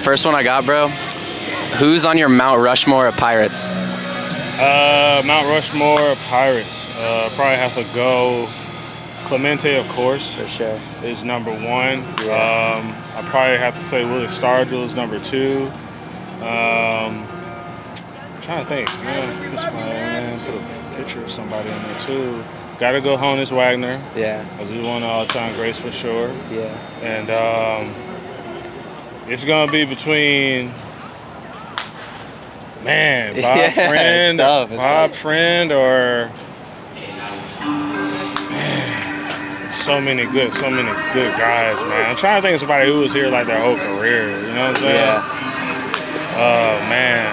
first one I got, bro. Who's on your Mount Rushmore of Pirates? Mount Rushmore of Pirates. Probably have to go Clemente, of course. For sure. Is number one. Yeah. I probably have to say Willie Stargell is number two. Trying to think. Put a picture of somebody in there too. Got to go Honus Wagner. Yeah. Because he's one of the all-time greats for sure. Yeah. And it's gonna be between Bob Friend or so many good guys, man. I'm trying to think of somebody who was here like their whole career. You know what I'm saying? Yeah. Oh man.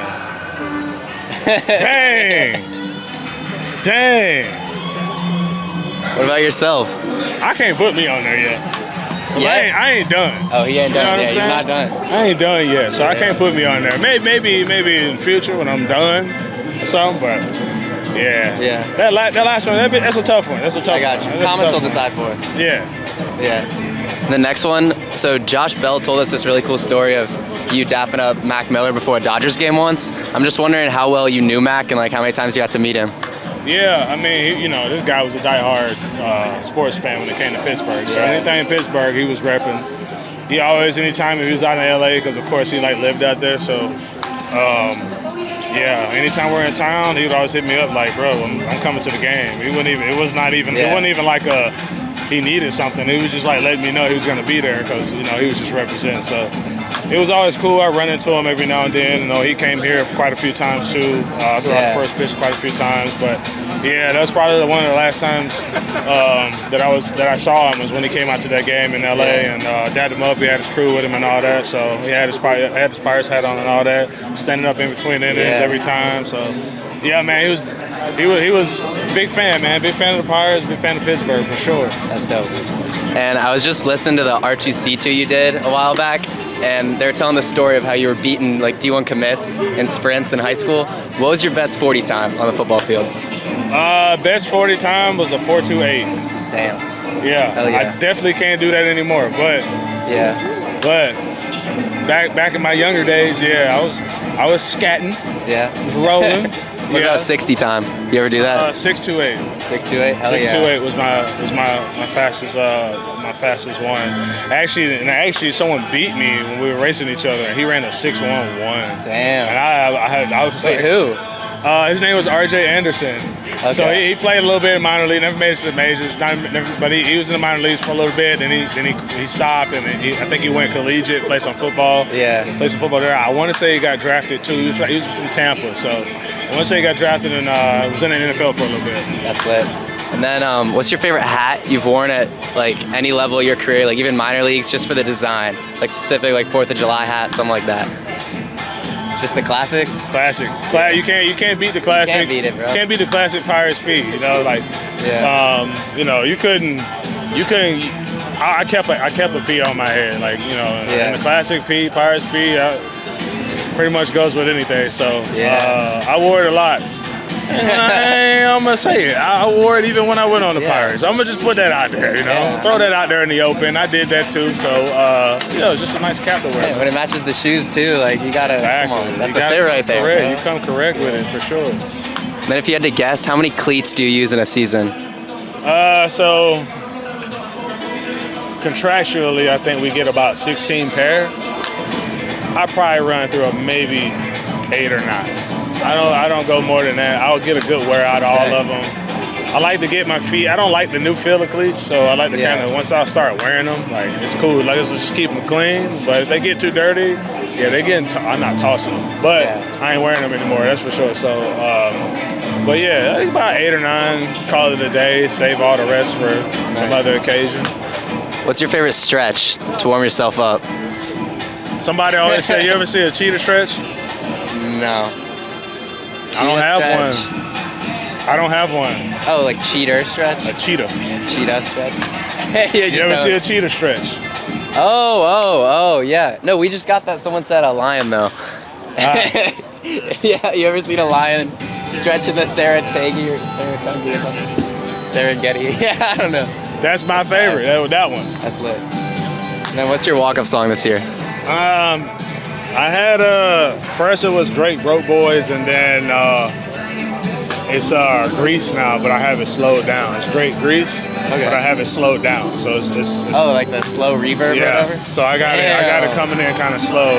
Dang. What about yourself? I can't put me on there yet. Yeah. I ain't done. Oh, he ain't done. Yeah, he's not done. I ain't done yet, so I can't put me on there. Maybe in the future when I'm done or something, but yeah. Yeah. That last one, that's a tough one. That's a tough one. I got you. Comments on the side for us. Yeah. Yeah. The next one, so Josh Bell told us this really cool story of you dapping up Mac Miller before a Dodgers game once. I'm just wondering how well you knew Mac and like how many times you got to meet him. Yeah, I mean, this guy was a diehard sports fan when it came to Pittsburgh. So anything in Pittsburgh, he was repping. He always, anytime he was out in LA, because of course he lived out there. So, anytime we're in town, he would always hit me up like, bro, I'm coming to the game. It wasn't even like he needed something. He was just like letting me know he was going to be there because, he was just representing. So it was always cool. I run into him every now and then. He came here quite a few times too. Throughout the first pitch quite a few times. But yeah, that was probably one of the last times that I saw him was when he came out to that game in LA and dapped him up. He had his crew with him and all that. So he had his Pirates hat on and all that. Standing up in between innings every time. So yeah, man, he was a big fan, man. Big fan of the Pirates, big fan of Pittsburgh for sure. That's dope. And I was just listening to the R2C2 you did a while back, and they're telling the story of how you were beating like D1 commits in sprints in high school. What was your best 40 time on the football field? Best 40 time was a 4.28. Damn. Yeah. Hell yeah. I definitely can't do that anymore. But back in my younger days, I was scatting. Yeah. Was rolling. What about 60 time? You ever do that? 6.28. 6.28. Hell 6.28 was my fastest one. Actually, someone beat me when we were racing each other. And he ran a 6.11. Damn. And I was Wait, who? His name was R.J. Anderson. Okay. So he played a little bit in minor league, never made it to the majors, but he was in the minor leagues for a little bit. Then he stopped, and I think he went collegiate, played some football. Yeah. Played some football there. I want to say he got drafted too. He was from Tampa, so I want to say he got drafted and was in the NFL for a little bit. That's lit. And then, what's your favorite hat you've worn at like any level of your career, like even minor leagues, just for the design, like specific, like 4th of July hat, something like that? Just the classic? Classic. You can't beat the classic. You can't beat it, bro. You can't beat the classic Pirates P. You couldn't. I kept a P on my head, and the classic P, Pirates P, pretty much goes with anything. So I wore it a lot. And I'm gonna say it. I wore it even when I went on the Pirates. I'm gonna just put that out there, throw that out there in the open. I did that too, so it's just a nice cap to wear. Yeah, but it matches the shoes too. Like you gotta, come on, that's a fit right there. Correct. You come correct with it for sure. Then, if you had to guess, how many cleats do you use in a season? So contractually, I think we get about 16 pair. I probably run through maybe 8 or 9. I don't go more than that. I'll get a good wear out of all of them. I like to get my feet. I don't like the new feel of cleats, so I like to kind of, once I start wearing them, it's cool. Let's just keep them clean. But if they get too dirty, I'm not tossing them. But I ain't wearing them anymore, that's for sure. So, about 8 or 9, call it a day, save all the rest for some other occasion. What's your favorite stretch to warm yourself up? Somebody always say, you ever see a cheetah stretch? No. I don't have one. Oh, like cheater stretch? A cheetah. Cheetah stretch? You ever see a cheetah stretch? Oh, yeah. No, we just got that. Someone said a lion, though. Yeah, you ever seen a lion stretching the Saratoga or something? Serengeti. Yeah, I don't know. That's my favorite. That one. That's lit. And then what's your walk-up song this year? I had first it was Drake Broke Boys, and then it's Grease now, but I have it slowed down. It's Drake Grease, but I have it slowed down. So it's oh, like the slow reverb or whatever? So I got it coming in kind of slow.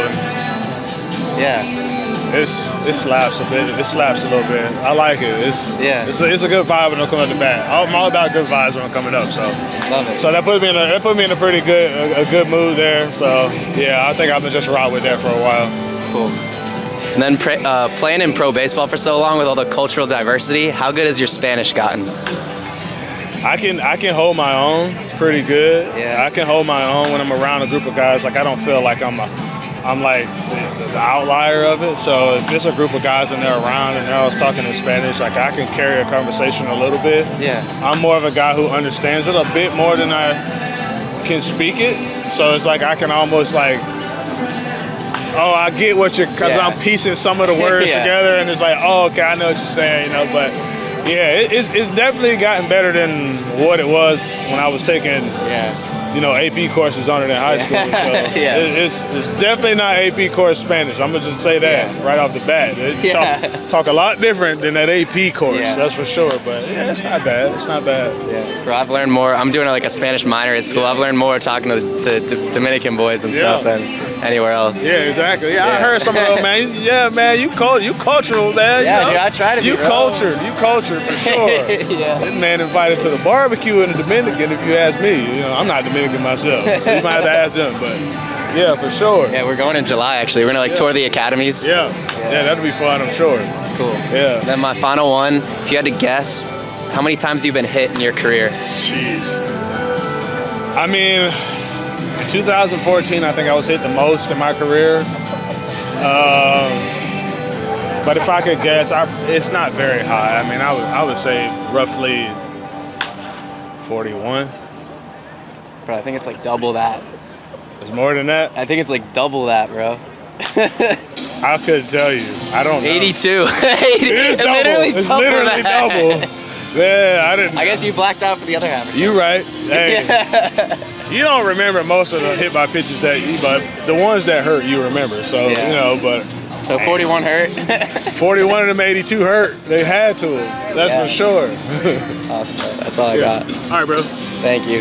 Yeah. It slaps a bit. It slaps a little bit. I like it. It's a good vibe when I'm coming up the bat. I'm all about good vibes when I'm coming up. So love it. So that put me in a pretty good mood there. So yeah, I think I've been just rock with that for a while. Cool. And then playing in pro baseball for so long with all the cultural diversity, how good has your Spanish gotten? I can hold my own pretty good. Yeah. I can hold my own when I'm around a group of guys. Like I don't feel like I'm like the outlier of it. So if there's a group of guys and they're around and they're always talking in Spanish, like I can carry a conversation a little bit. Yeah. I'm more of a guy who understands it a bit more than I can speak it. So it's like I can almost like, oh, I get what you're, because I'm piecing some of the words together, and it's like, oh, okay, I know what you're saying, you know. But yeah, it's definitely gotten better than what it was when I was taking. AP courses on it in high school. So it's definitely not AP course Spanish. I'm gonna just say that right off the bat. Talk a lot different than that AP course, that's for sure. But yeah, it's not bad. It's not bad. Yeah, bro, I've learned more. I'm doing like a Spanish minor at school. I've learned more talking to Dominican boys and stuff than anywhere else. Yeah, exactly. Yeah, I heard some of them, man. Yeah, man, you cultural, man. Yeah, you know? dude, I try to be. You cultured for sure. This man invited to the barbecue in the Dominican. If you ask me, you know, I'm not Dominican myself, so you might have to ask them. But yeah, for sure. Yeah, we're going in July actually. We're gonna tour the academies. Yeah, that'll be fun, I'm sure. Cool. Yeah. And then my final one, if you had to guess, how many times have you been hit in your career? Jeez. I mean, in 2014, I think I was hit the most in my career. But if I could guess, it's not very high. I mean, I would say roughly 41. Bro, I think it's like double that. It's more than that? I think it's like double that, bro. I couldn't tell you. I don't know. 82. It is double. It's literally double. Yeah, I didn't. I guess you blacked out for the other half. You right. Hey, you don't remember most of the hit by pitches but the ones that hurt you remember. So you know, but. So 41 hurt. 41 of them 82 hurt. They had to. That's for sure. Awesome, bro. That's all I got. All right, bro. Thank you.